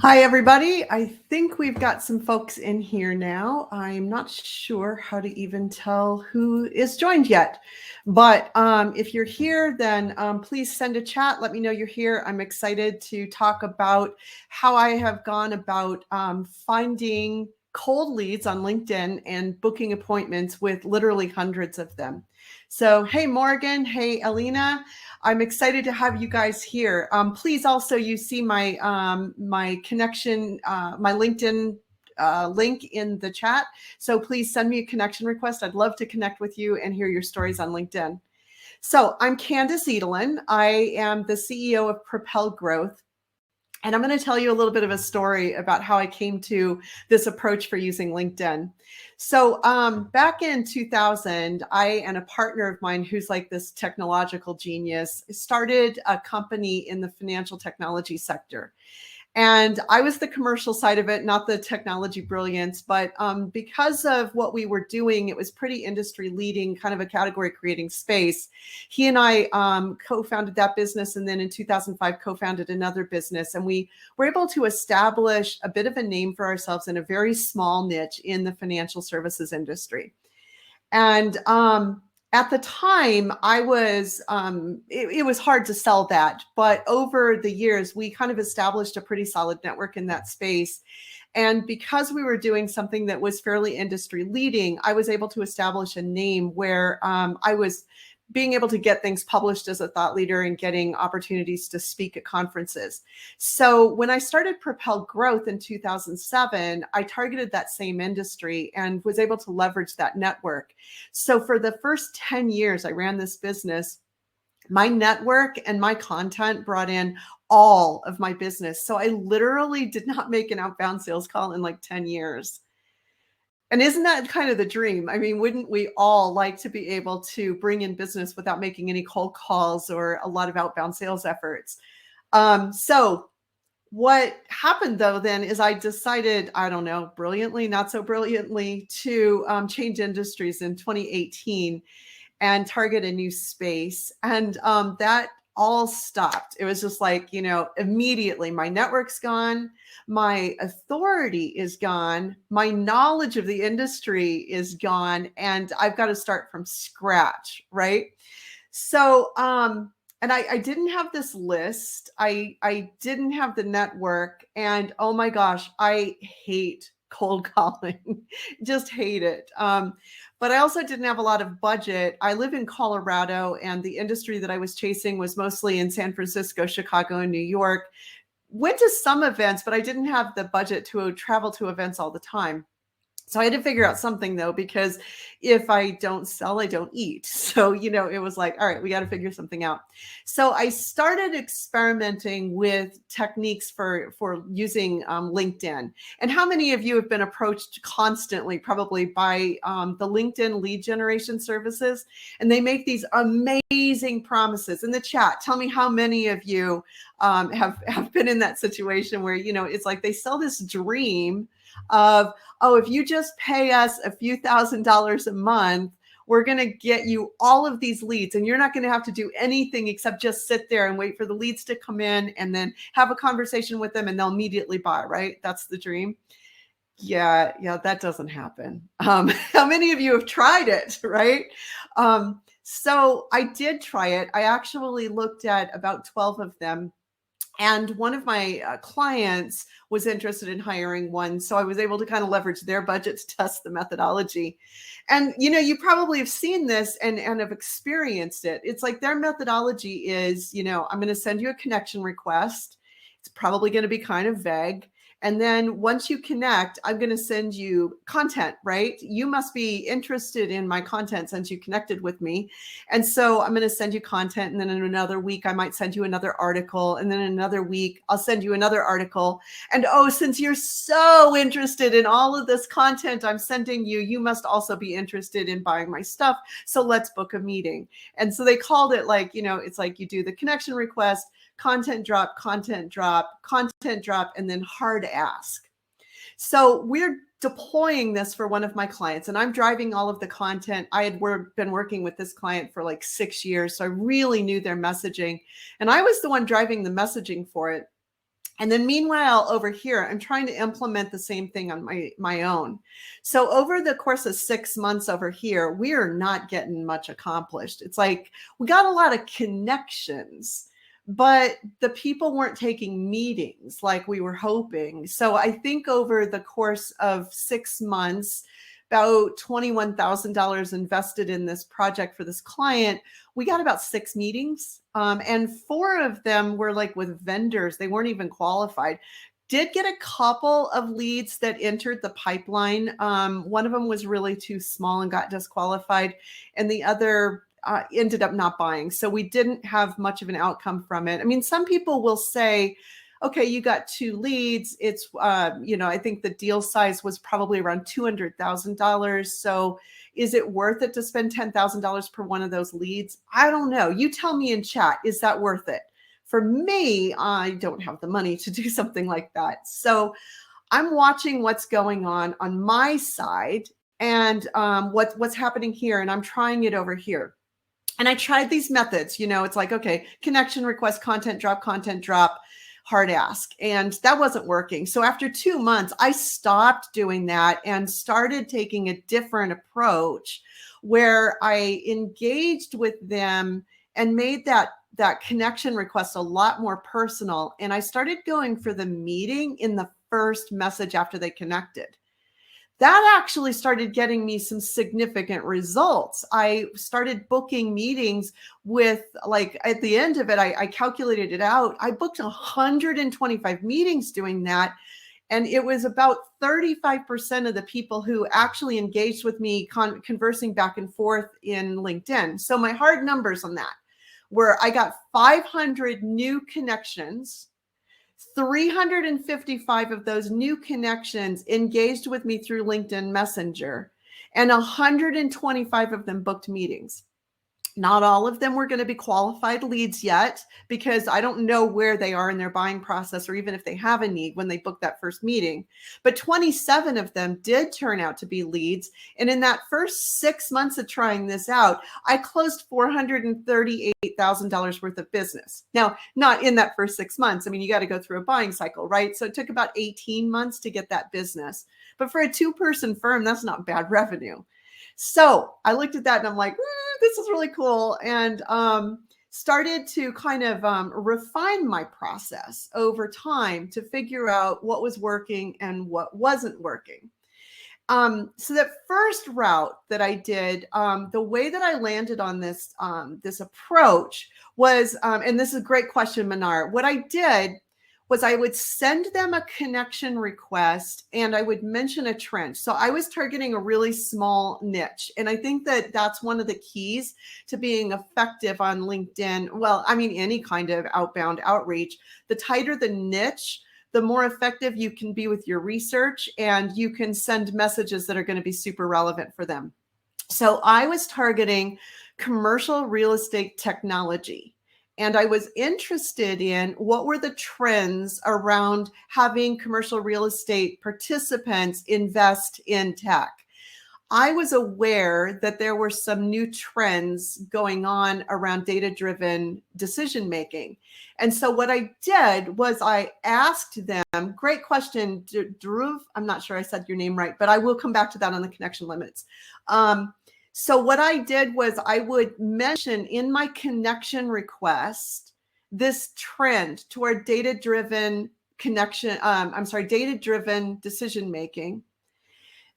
Hi, everybody. I think we've got some folks in here now. I'm not sure how to even tell who is joined yet. But if you're here, then please send a chat. Let me know you're here. I'm excited to talk about how I have gone about finding cold leads on LinkedIn and booking appointments with literally hundreds of them. So, hey, Morgan. Hey, Alina. I'm excited to have you guys here. Please also, you see my my connection, my LinkedIn link in the chat. So please send me a connection request. I'd love to connect with you and hear your stories on LinkedIn. So I'm Candance Edelen. I am the CEO of Propel Growth. And I'm going to tell you a little bit of a story about how I came to this approach for using LinkedIn. So back in 2000, I and a partner of mine who's like this technological genius started a company in the financial technology sector. And I was the commercial side of it, not the technology brilliance. But because of what we were doing, it was pretty industry leading, kind of a category creating space. He and I co-founded that business. And then in 2005, co-founded another business. And we were able to establish a bit of a name for ourselves in a very small niche in the financial services industry. And at the time, I was, it was hard to sell that. But over the years, we kind of established a pretty solid network in that space. And because we were doing something that was fairly industry leading, I was able to establish a name where I was being able to get things published as a thought leader and getting opportunities to speak at conferences. So when I started Propel Growth in 2007, I targeted that same industry and was able to leverage that network. So for the first 10 years I ran this business, my network and my content brought in all of my business. So I literally did not make an outbound sales call in like 10 years. And isn't that kind of the dream? I mean, wouldn't we all like to be able to bring in business without making any cold calls or a lot of outbound sales efforts? So what happened though then is I decided, I don't know, brilliantly, not so brilliantly, to change industries in 2018 and target a new space. And that all stopped. It was just like, immediately my network's gone, my authority is gone, my knowledge of the industry is gone, and I've got to start from scratch, right? So, and I didn't have this list. I didn't have the network, and oh my gosh, I hate cold calling, just hate it. But I also didn't have a lot of budget. I live in Colorado, and the industry that I was chasing was mostly in San Francisco, Chicago, and New York. Went to some events, but I didn't have the budget to travel to events all the time. So I had to figure out something though, because if I don't sell, I don't eat. So, it was like, all right, we got to figure something out. So I started experimenting with techniques for using LinkedIn. And how many of you have been approached constantly, probably by the LinkedIn lead generation services? And they make these amazing promises in the chat. Tell me how many of you have been in that situation where, it's like they sell this dream of, oh, if you just pay us a few $1,000s a month, we're going to get you all of these leads, and you're not going to have to do anything except just sit there and wait for the leads to come in and then have a conversation with them and they'll immediately buy, right? That's the dream. Yeah, that doesn't happen. How many of you have tried it, right? So I did try it. I actually looked at about 12 of them. And one of my clients was interested in hiring one. So I was able to kind of leverage their budget to test the methodology. And, you probably have seen this and have experienced it. It's like their methodology is, I'm going to send you a connection request. It's probably going to be kind of vague. And then once you connect, I'm going to send you content, right? You must be interested in my content since you connected with me. And so I'm going to send you content. And then in another week, I might send you another article. And then in another week, I'll send you another article. And oh, since you're so interested in all of this content I'm sending you, you must also be interested in buying my stuff. So let's book a meeting. And so they called it like, it's like you do the connection request, content drop, content drop, content drop, and then hard ask. So we're deploying this for one of my clients, and I'm driving all of the content. I had been working with this client for like 6 years, so I really knew their messaging, and I was the one driving the messaging for it. And then meanwhile, over here, I'm trying to implement the same thing on my own. So over the course of 6 months over here, we are not getting much accomplished. It's like we got a lot of connections, but the people weren't taking meetings like we were hoping. So I think over the course of 6 months, about $21,000 invested in this project for this client, we got about 6 meetings, and 4 of them were like with vendors. They weren't even qualified. Did get a couple of leads that entered the pipeline. One of them was really too small and got disqualified, and the other ended up not buying. So we didn't have much of an outcome from it. I mean, some people will say, okay, you got 2 leads. It's, I think the deal size was probably around $200,000. So is it worth it to spend $10,000 per one of those leads? I don't know. You tell me in chat, is that worth it? For me, I don't have the money to do something like that. So I'm watching what's going on my side and what's happening here. And I'm trying it over here. And I tried these methods, it's like, okay, connection request, content drop, hard ask. And that wasn't working. So after 2 months, I stopped doing that and started taking a different approach where I engaged with them and made that connection request a lot more personal. And I started going for the meeting in the first message after they connected. That actually started getting me some significant results. I started booking meetings with, like, at the end of it, I calculated it out. I booked 125 meetings doing that. And it was about 35% of the people who actually engaged with me conversing back and forth in LinkedIn. So my hard numbers on that were I got 500 new connections. 355 of those new connections engaged with me through LinkedIn Messenger, and 125 of them booked meetings. Not all of them were going to be qualified leads yet, because I don't know where they are in their buying process or even if they have a need when they book that first meeting. But 27 of them did turn out to be leads. And in that first 6 months of trying this out, I closed $438,000 worth of business. Now, not in that first 6 months. I mean, you got to go through a buying cycle, right? So it took about 18 months to get that business. But for a 2-person firm, that's not bad revenue. So I looked at that and I'm like, this is really cool. And started to kind of refine my process over time to figure out what was working and what wasn't working. So that first route that I did, the way that I landed on this approach was, and this is a great question, Manar. What I did was I would send them a connection request and I would mention a trend. So I was targeting a really small niche. And I think that that's one of the keys to being effective on LinkedIn. Well, I mean, any kind of outbound outreach. The tighter the niche, the more effective you can be with your research, and you can send messages that are going to be super relevant for them. So I was targeting commercial real estate technology. And I was interested in what were the trends around having commercial real estate participants invest in tech. I was aware that there were some new trends going on around data-driven decision-making. And so what I did was I asked them, great question, Dhruv, I'm not sure I said your name right, but I will come back to that on the connection limits. So what I did was I would mention in my connection request this trend toward data-driven data-driven decision-making.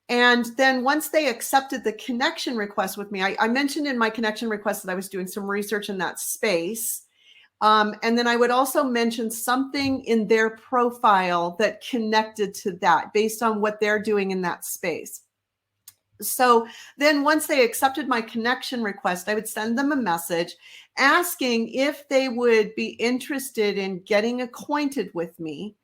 And then once they accepted the connection request with me, I mentioned in my connection request that I was doing some research in that space. And then I would also mention something in their profile that connected to that based on what they're doing in that space. So then once they accepted my connection request, I would send them a message asking if they would be interested in getting acquainted with me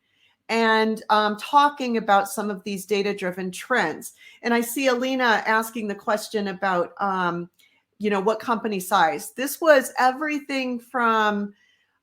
and talking about some of these data-driven trends. And I see Alina asking the question about, what company size. This was everything from,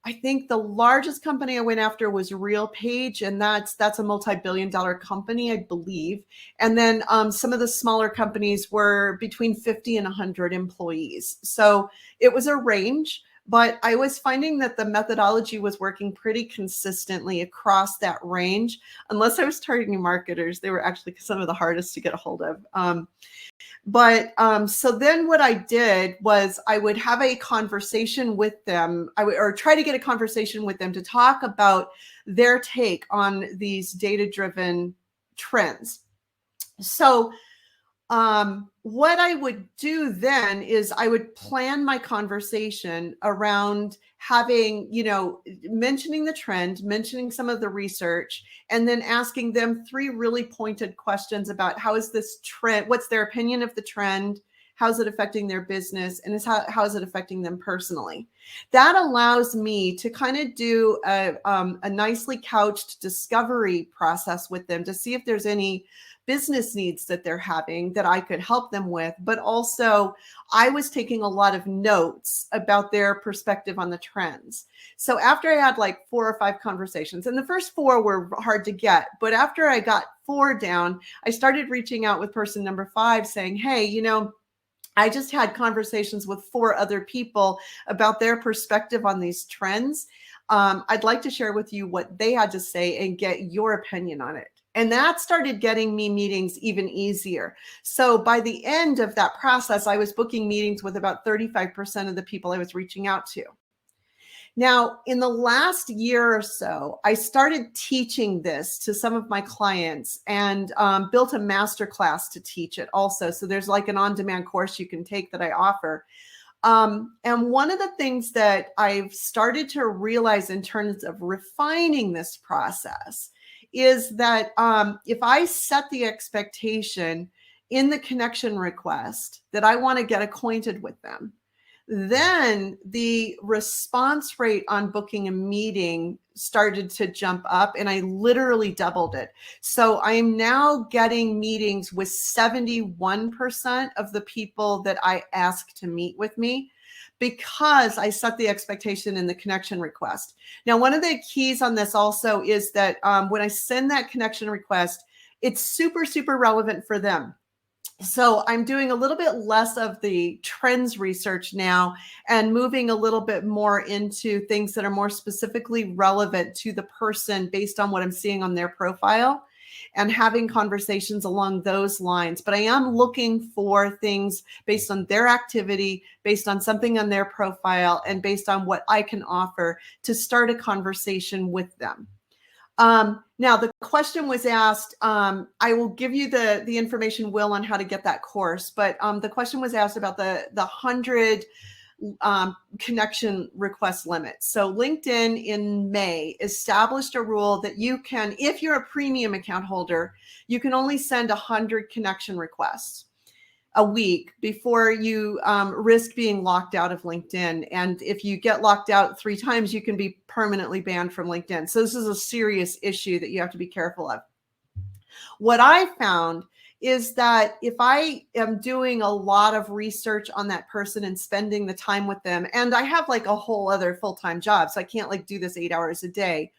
I think the largest company I went after was RealPage, and that's a multi-billion-dollar company, I believe. And then some of the smaller companies were between 50 and 100 employees. So it was a range, but I was finding that the methodology was working pretty consistently across that range. Unless I was targeting marketers, they were actually some of the hardest to get a hold of. So then what I did was I would have a conversation with them, or try to get a conversation with them to talk about their take on these data-driven trends. So what I would do then is I would plan my conversation around having, mentioning the trend, mentioning some of the research, and then asking them 3 really pointed questions about how is this trend, what's their opinion of the trend, how's it affecting their business, and how is it affecting them personally. That allows me to kind of do a nicely couched discovery process with them to see if there's any business needs that they're having that I could help them with, but also I was taking a lot of notes about their perspective on the trends. So after I had like 4 or 5 conversations, and the first 4 were hard to get, but after I got 4 down, I started reaching out with person number 5 saying, hey, I just had conversations with 4 other people about their perspective on these trends. I'd like to share with you what they had to say and get your opinion on it. And that started getting me meetings even easier. So by the end of that process, I was booking meetings with about 35% of the people I was reaching out to. Now, in the last year or so, I started teaching this to some of my clients and built a masterclass to teach it also. So there's like an on-demand course you can take that I offer. And one of the things that I've started to realize in terms of refining this process is that if I set the expectation in the connection request that I want to get acquainted with them, then the response rate on booking a meeting started to jump up, and I literally doubled it. So I am now getting meetings with 71% of the people that I ask to meet with me, because I set the expectation in the connection request. Now, one of the keys on this also is that when I send that connection request, it's super, super relevant for them. So I'm doing a little bit less of the trends research now and moving a little bit more into things that are more specifically relevant to the person based on what I'm seeing on their profile, and having conversations along those lines. But I am looking for things based on their activity, based on something on their profile, and based on what I can offer to start a conversation with them. Now, the question was asked, I will give you the information, Will, on how to get that course, but the question was asked about the 100 connection request limit. So LinkedIn in May established a rule that you can, if you're a premium account holder, you can only send 100 connection requests a week before you risk being locked out of LinkedIn. And if you get locked out 3 times, you can be permanently banned from LinkedIn. So this is a serious issue that you have to be careful of. What I found is that if I am doing a lot of research on that person and spending the time with them, and I have like a whole other full-time job, so I can't like do this 8 hours a day,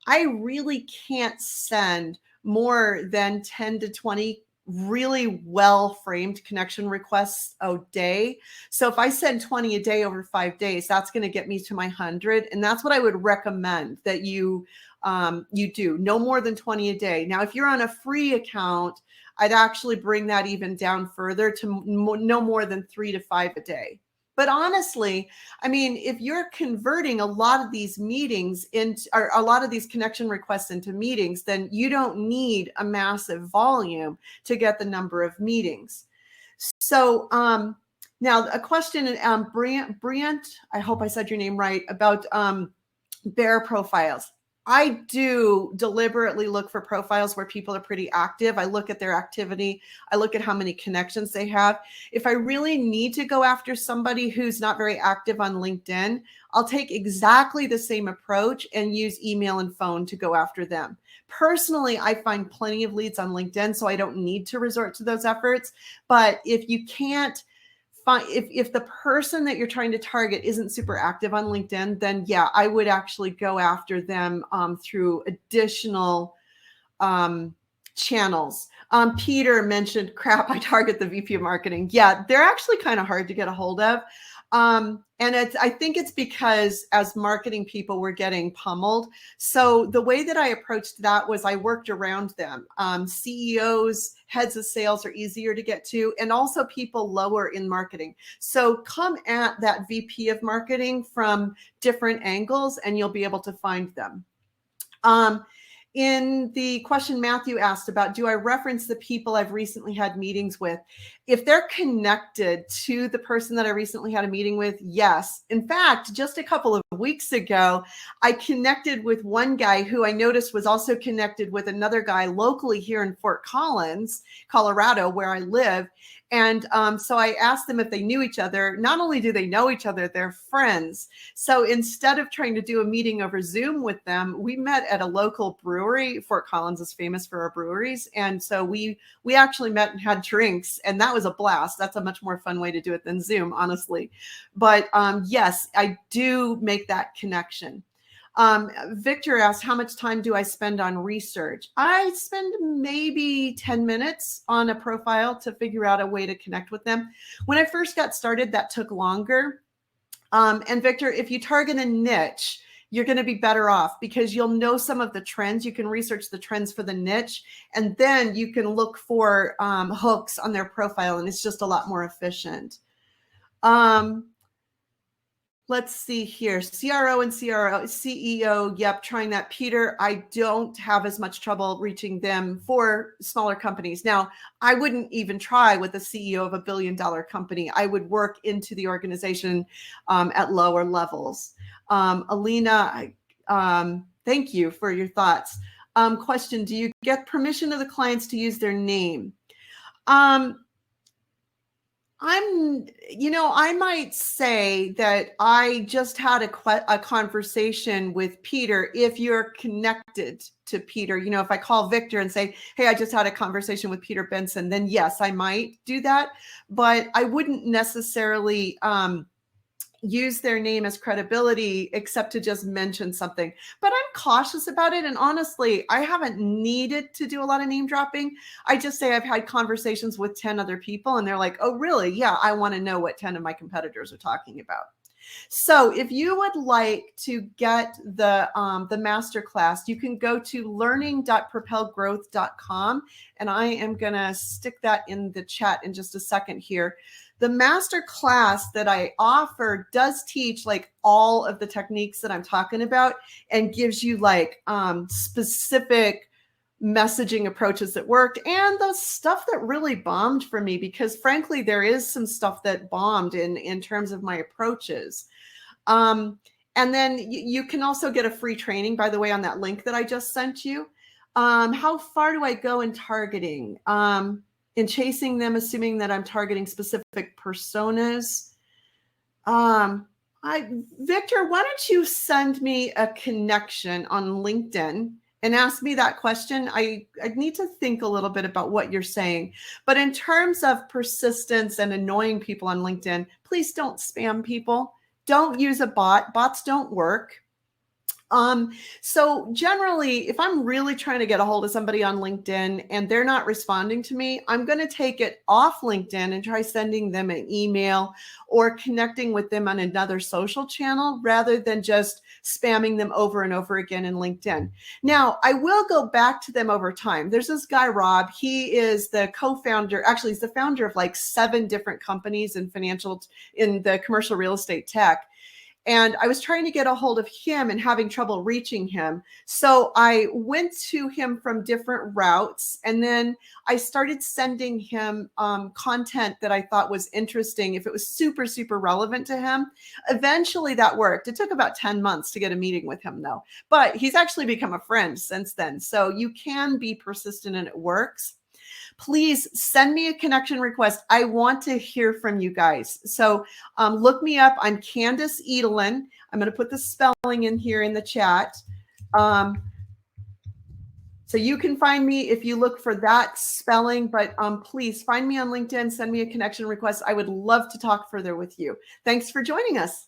I really can't send more than 10 to 20 really well-framed connection requests a day. So if I send 20 a day over 5 days, that's going to get me to my 100. And that's what I would recommend that you do, no more than 20 a day. Now, if you're on a free account, I'd actually bring that even down further to no more than 3 to 5 a day. But honestly, I mean, if you're converting a lot of these meetings into, or a lot of these connection requests into meetings, then you don't need a massive volume to get the number of meetings. So now a question, Brant, I hope I said your name right, about bear profiles. I do deliberately look for profiles where people are pretty active. I look at their activity. I look at how many connections they have. If I really need to go after somebody who's not very active on LinkedIn, I'll take exactly the same approach and use email and phone to go after them. Personally, I find plenty of leads on LinkedIn, so I don't need to resort to those efforts. But if you can't, if the person that you're trying to target isn't super active on LinkedIn, then yeah, I would actually go after them through additional channels. Peter mentioned, crap, I target the VP of marketing. Yeah, they're actually kind of hard to get a hold of. And I think it's because as marketing people, we're getting pummeled. So the way that I approached that was I worked around them. CEOs, heads of sales are easier to get to, and also people lower in marketing. So come at that VP of marketing from different angles and you'll be able to find them. In the question Matthew asked about, do I reference the people I've recently had meetings with? If they're connected to the person that I recently had a meeting with, yes. In fact, just a couple of weeks ago, I connected with one guy who I noticed was also connected with another guy locally here in Fort Collins, Colorado, where I live. And so I asked them if they knew each other. Not only do they know each other, they're friends. So instead of trying to do a meeting over Zoom with them, we met at a local brewery. Fort Collins is famous for our breweries. And so we actually met and had drinks, and that was a blast. That's a much more fun way to do it than Zoom, honestly. But yes, I do make that connection. Victor asked, how much time do I spend on research? I spend maybe 10 minutes on a profile to figure out a way to connect with them. When I first got started, that took longer. And Victor, if you target a niche, you're going to be better off because you'll know some of the trends. You can research the trends for the niche, and then you can look for hooks on their profile, and it's just a lot more efficient. Let's see here. CRO and CEO. Yep, trying that. Peter, I don't have as much trouble reaching them for smaller companies. Now, I wouldn't even try with the CEO of $1 billion company. I would work into the organization at lower levels. Alina, thank you for your thoughts. Question, do you get permission of the clients to use their name? I might say that I just had a conversation with Peter. If you're connected to Peter, if I call Victor and say, hey, I just had a conversation with Peter Benson, then yes, I might do that. But I wouldn't necessarily use their name as credibility, except to just mention something. But I'm cautious about it. And honestly, I haven't needed to do a lot of name dropping. I just say I've had conversations with 10 other people and they're like, oh, really? Yeah, I want to know what 10 of my competitors are talking about. So if you would like to get the masterclass, you can go to learning.propelgrowth.com. And I am going to stick that in the chat in just a second here. The master class that I offer does teach like all of the techniques that I'm talking about and gives you like specific messaging approaches that worked and the stuff that really bombed for me, because frankly, there is some stuff that bombed in terms of my approaches. And then you can also get a free training, by the way, on that link that I just sent you. How far do I go in targeting? In chasing them, assuming that I'm targeting specific personas. Victor, why don't you send me a connection on LinkedIn and ask me that question? I need to think a little bit about what you're saying. But in terms of persistence and annoying people on LinkedIn, please don't spam people. Don't use a bot. Bots don't work. So generally, if I'm really trying to get a hold of somebody on LinkedIn and they're not responding to me, I'm going to take it off LinkedIn and try sending them an email or connecting with them on another social channel rather than just spamming them over and over again in LinkedIn. Now, I will go back to them over time. There's this guy, Rob. He is the co-founder. Actually, he's the founder of like 7 different companies in the commercial real estate tech. And I was trying to get a hold of him and having trouble reaching him. So I went to him from different routes. And then I started sending him content that I thought was interesting if it was super, super relevant to him. Eventually that worked. It took about 10 months to get a meeting with him though. But he's actually become a friend since then. So you can be persistent and it works. Please send me a connection request. I want to hear from you guys. So look me up. I'm Candance Edelen. I'm going to put the spelling in here in the chat. So you can find me if you look for that spelling, but please find me on LinkedIn, send me a connection request. I would love to talk further with you. Thanks for joining us.